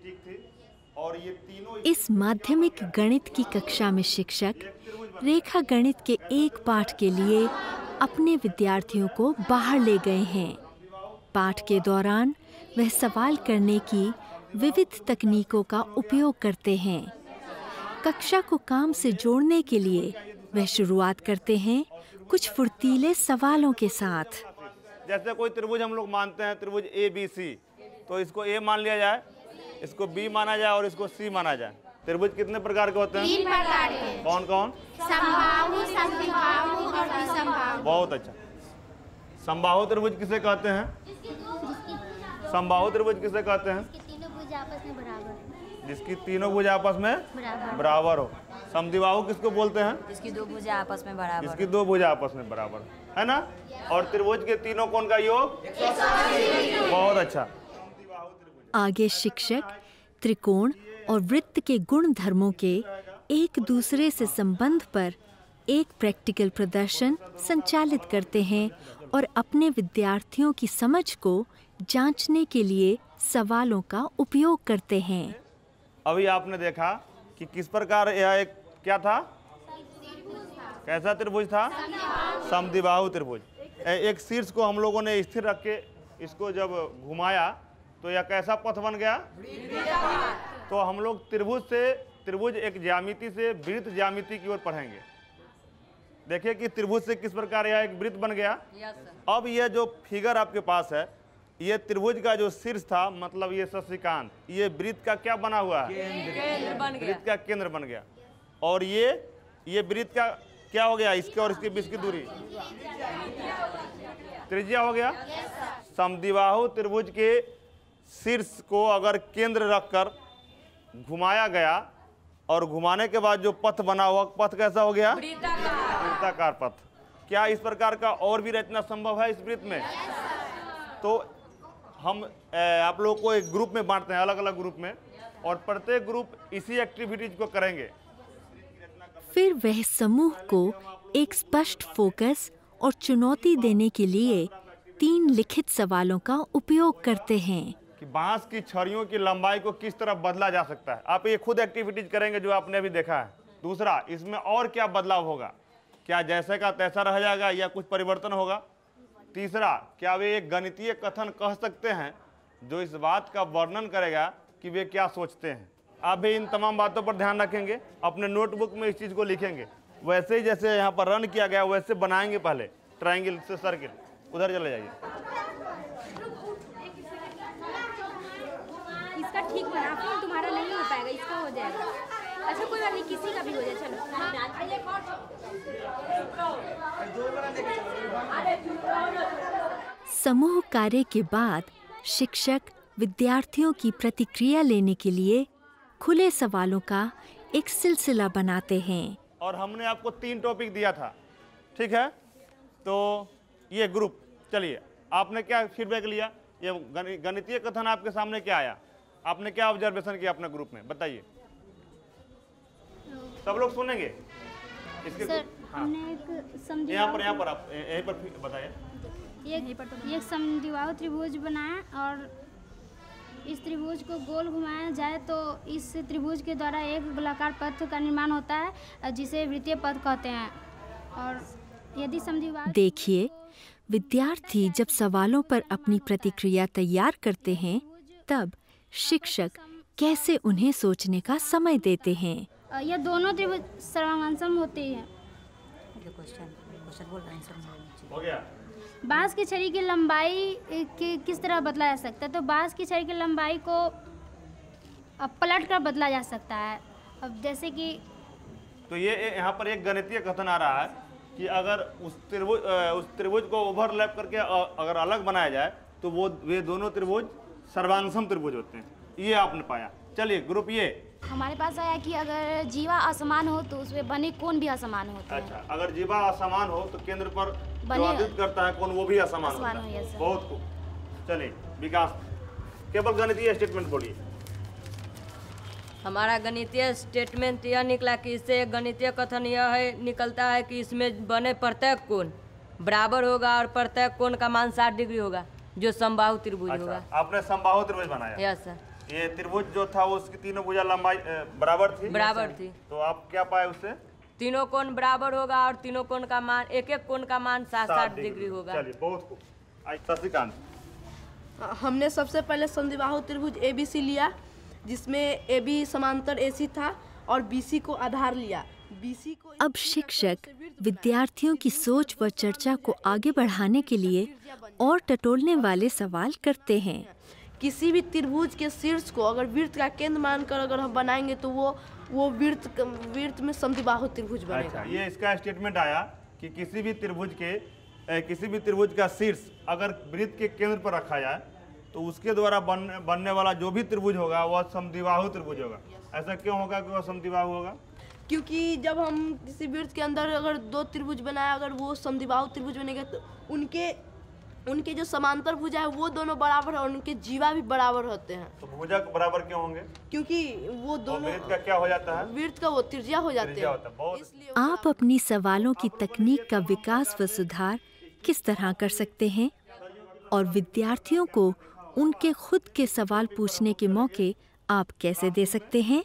ठीक थी और ये तीनों इस माध्यमिक गणित की कक्षा में शिक्षक रेखा गणित के एक पाठ के लिए अपने विद्यार्थियों को बाहर ले गए हैं। पाठ के दौरान वह सवाल करने की विविध तकनीकों का उपयोग करते हैं। कक्षा को काम से जोड़ने के लिए वह शुरुआत करते हैं कुछ फुर्तीले सवालों के साथ। जैसे कोई त्रिभुज हम लोग मानते हैं, त्रिभुज ABC, तो इसको A मान लिया जाए, इसको B माना जाए और इसको C माना जाए। त्रिभुज कितने प्रकार के होते हैं? 3 प्रकार के। कौन कौन? समबाहु, समद्विबाहु और विसमबाहु। बहुत अच्छा। समबाहु त्रिभुज किसे कहते हैं? समबाहु त्रिभुज किसे कहते हैं? तीनों भुज आपस में बराबर। जिसकी तीनों भुज आपस में बराबर हो। समद्विबाहु किसको बोलते हैं? जिसकी दो भुजा आपस में बराबर। जिसकी दो भुजा आपस में बराबर है ना। और त्रिभुज के तीनों कोण का योग 180। बहुत अच्छा। आगे शिक्षक त्रिकोण और वृत्त के गुण धर्मों के एक दूसरे से संबंध पर एक प्रैक्टिकल प्रदर्शन संचालित करते हैं और अपने विद्यार्थियों की समझ को जांचने के लिए सवालों का उपयोग करते हैं। अभी आपने देखा कि किस प्रकार यह एक क्या था, कैसा त्रिभुज था? समद्विबाहु त्रिभुज। एक शीर्ष को हम लोगों ने स्थिर रख के इसको जब घुमाया तो यह कैसा पथ बन गया? तो हम लोग त्रिभुज एक ज्यामिति से वृत्त ज्यामिति की ओर पढ़ेंगे। देखिए कि त्रिभुज से किस प्रकार यह एक वृत्त बन गया। अब यह जो फिगर आपके पास है, ये त्रिभुज का जो शीर्ष था, मतलब ये शशिकांत, ये वृत्त का क्या बना हुआ है? वृत्त का केंद्र बन गया। और ये वृत्त का क्या हो गया? इसके और इसके बीच की दूरी त्रिज्या हो गया। समद्विबाहु त्रिभुज के शीर्ष को अगर केंद्र रखकर घुमाया गया और घुमाने के बाद जो पथ बना हुआ पथ कैसा हो गया? वृत्ताकार पथ। क्या इस प्रकार का और भी रचना संभव है इस वृत्त में? तो हम आप लोगों को एक ग्रुप में बांटते हैं, अलग अलग ग्रुप में, और प्रत्येक ग्रुप इसी एक्टिविटीज को करेंगे। फिर वह समूह को एक स्पष्ट फोकस और चुनौती देने के लिए 3 लिखित सवालों का उपयोग करते हैं कि बांस की छड़ियों की लंबाई को किस तरह बदला जा सकता है। आप ये खुद एक्टिविटीज करेंगे जो आपने अभी देखा है। दूसरा, इसमें और क्या बदलाव होगा? क्या जैसे का तैसा रह जाएगा या कुछ परिवर्तन होगा? तीसरा, क्या वे एक गणितीय कथन कह सकते हैं जो इस बात का वर्णन करेगा कि वे क्या सोचते हैं? आप भी इन तमाम बातों पर ध्यान रखेंगे, अपने नोटबुक में इस चीज़ को लिखेंगे। वैसे ही जैसे यहाँ पर रन किया गया वैसे बनाएंगे। पहले ट्रायंगल से सर्किल, उधर चले जाइए। इसका ठीक बना, फिर तुम्हारा नहीं हो पाएगा, इसका हो जाएगा। अच्छा कोई बात नहीं, किसी का भी हो जाए। चलो समूह कार्य के बाद शिक्षक विद्यार्थियों की प्रतिक्रिया लेने के लिए खुले सवालों का एक सिलसिला बनाते हैं। और हमने आपको 3 टॉपिक दिया था, ठीक है? तो ये ग्रुप, चलिए आपने क्या फीडबैक लिया? ये गणितीय कथन आपके सामने क्या आया? आपने क्या ऑब्जर्वेशन किया अपने ग्रुप में, बताइए। सब लोग सुनेंगे इसके। सर, हाँ। हमने एक यहाँ पर आप यहीं पर बताइए। एक समद्विबाहु त्रिभुज बनाया और इस त्रिभुज को गोल घुमाया जाए तो इस त्रिभुज के द्वारा एक गोलाकार पथ का निर्माण होता है जिसे वृत्तीय पथ कहते हैं। और यदि समद्विबाहु देखिए, विद्यार्थी जब सवालों पर अपनी प्रतिक्रिया तैयार करते हैं तब शिक्षक कैसे उन्हें सोचने का समय देते हैं। यह दोनों त्रिभुज सर्वांगसम होते हैं। हो गया। बांस की छड़ी की लंबाई किस तरह बदला जा सकता है? तो बांस की छड़ी की लंबाई को पलट कर बदला जा सकता है। अब जैसे कि तो ये यहाँ पर एक गणितीय कथन आ रहा है कि अगर उस त्रिभुज को ओवरलैप करके अगर अलग बनाया जाए तो वे दोनों त्रिभुज सर्वांगसम त्रिभुज होते हैं। ये आपने पाया। चलिए ग्रुप ये हमारे पास आया कि अगर जीवा असमान हो तो उसमें बने कोण भी असमान होते हैं। अच्छा, अगर जीवा असमान हो तो केंद्र पर जो आदित करता है कोण वो भी असमान होता है। बहुत खूब। चलिए विकास, केवल गणितीय स्टेटमेंट बोलिए। हमारा गणितीय स्टेटमेंट यह निकला कि इससे एक गणितीय कथन यह निकलता है कि इसमें बने प्रत्येक कोण बराबर होगा और प्रत्येक कोण का मान 60 डिग्री होगा, जो समबाहु त्रिभुज होगा। आपने समबाहु त्रिभुज बनाया। Yes sir. ये त्रिभुज जो था उसकी तीनों भुजा लंबाई बराबर थी। बराबर थी। तो आप क्या पाए उससे? तीनों कोण बराबर होगा और तीनों कोण का मान एक एक कोण का मान 60 डिग्री होगा। चलिए बहुत खूब। शशिकांत, हमने सबसे पहले समद्विबाहु त्रिभुज ABC लिया, जिसमें AB समांतर AC था और BC को आधार लिया। BC को अब शिक्षक विद्यार्थियों की सोच व चर्चा को आगे बढ़ाने के लिए और टटोलने वाले सवाल करते हैं। किसी भी त्रिभुज के शीर्ष को अगर वृत्त का केंद्र मानकर अगर हम बनाएंगे तो वो वृत्त में समद्विबाहु त्रिभुज बनेगा। अच्छा, ये इसका स्टेटमेंट आया कि किसी भी त्रिभुज का शीर्ष अगर वृत्त के केंद्र पर रखा जाए तो उसके द्वारा बनने वाला जो भी त्रिभुज होगा वह समद्विबाहु त्रिभुज होगा। ऐसा क्यों होगा कि वह समद्विबाहु होगा? क्योंकि जब हम किसी वृत्त के अंदर अगर दो त्रिभुज बनाए, अगर वो समद्विबाहु त्रिभुज बनेगा तो उनके जो समांतर भुजा है वो दोनों बराबर है और उनके जीवा भी बराबर होते हैं। तो भुजा बराबर क्यों होंगे? क्योंकि वो दोनों वृत्त का क्या हो जाता है? वृत्त का वो त्रिज्या हो जाते हैं। इसलिए आप अपनी सवालों की तकनीक का विकास व सुधार किस तरह कर सकते हैं और विद्यार्थियों को उनके खुद के सवाल पूछने के मौके आप कैसे दे सकते हैं?